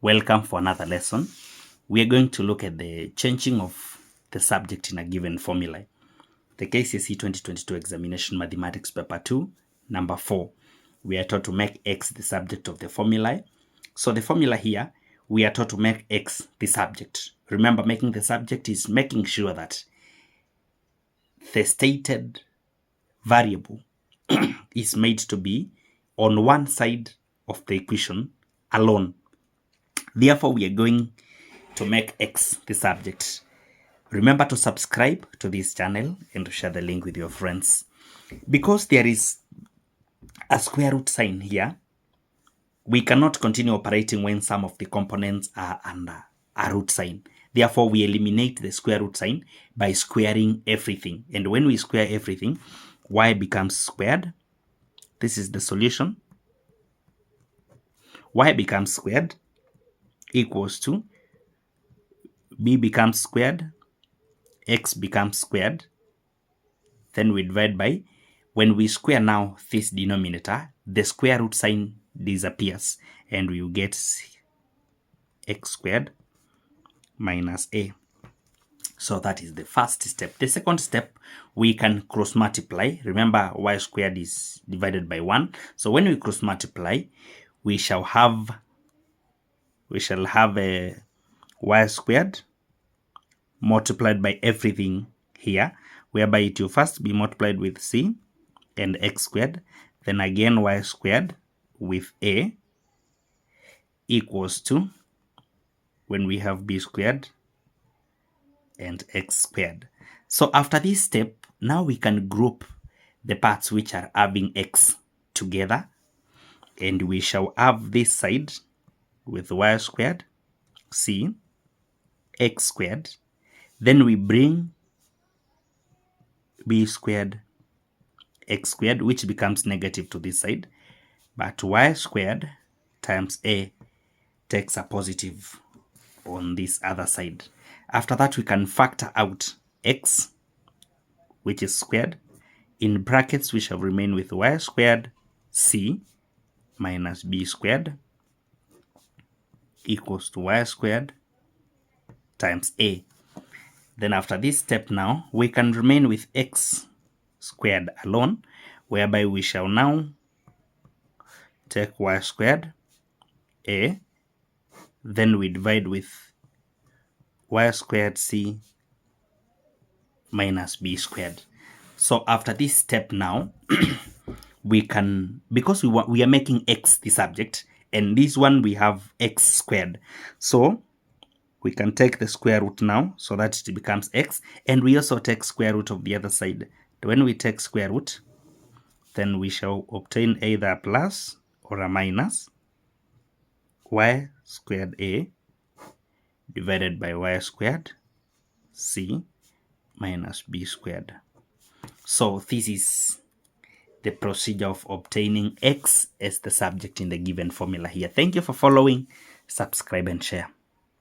Welcome for another lesson. We are going to look at the changing of the subject in a given formula. The Kcse 2022 examination mathematics paper 2, number 4. We are taught to make x the subject of the formula. So the formula here, we are taught to make x the subject. Remember, making the subject is making sure that the stated variable is made to be on one side of the equation alone. Therefore, we are going to make x the subject. Remember to subscribe to this channel and to share the link with your friends. Because there is a square root sign here, we cannot continue operating when some of the components are under a root sign. Therefore, we eliminate the square root sign by squaring everything. And when we square everything, y becomes squared. This is the solution. Y becomes squared equals to b becomes squared, x becomes squared. Then we divide by, when we square now this denominator, the square root sign disappears and we will get x squared minus a. So that is the first step. The second step, we can cross multiply. Remember, y squared is divided by 1. So when we cross multiply, we shall have a y squared multiplied by everything here, whereby it will first be multiplied with c and x squared, then again y squared with a equals to, when we have b squared and x squared. So after this step, now we can group the parts which are having x together, and we shall have this side with y squared, c, x squared. Then we bring b squared, x squared, which becomes negative to this side. But y squared times a takes a positive on this other side. After that, we can factor out x, which is squared. In brackets, we shall remain with y squared, c, minus b squared equals to y squared times a. Then after this step now, we can remain with x squared alone, whereby we shall now take y squared, a, then we divide with y squared c minus b squared. So after this step now, we can, because we are making x the subject, and this one we have x squared. So we can take the square root now, so that it becomes x, and we also take square root of the other side. When we take square root, then we shall obtain either a plus or a minus y squared a divided by y squared c minus b squared. So this is the procedure of obtaining x as the subject in the given formula here. Thank you for following. Subscribe and share.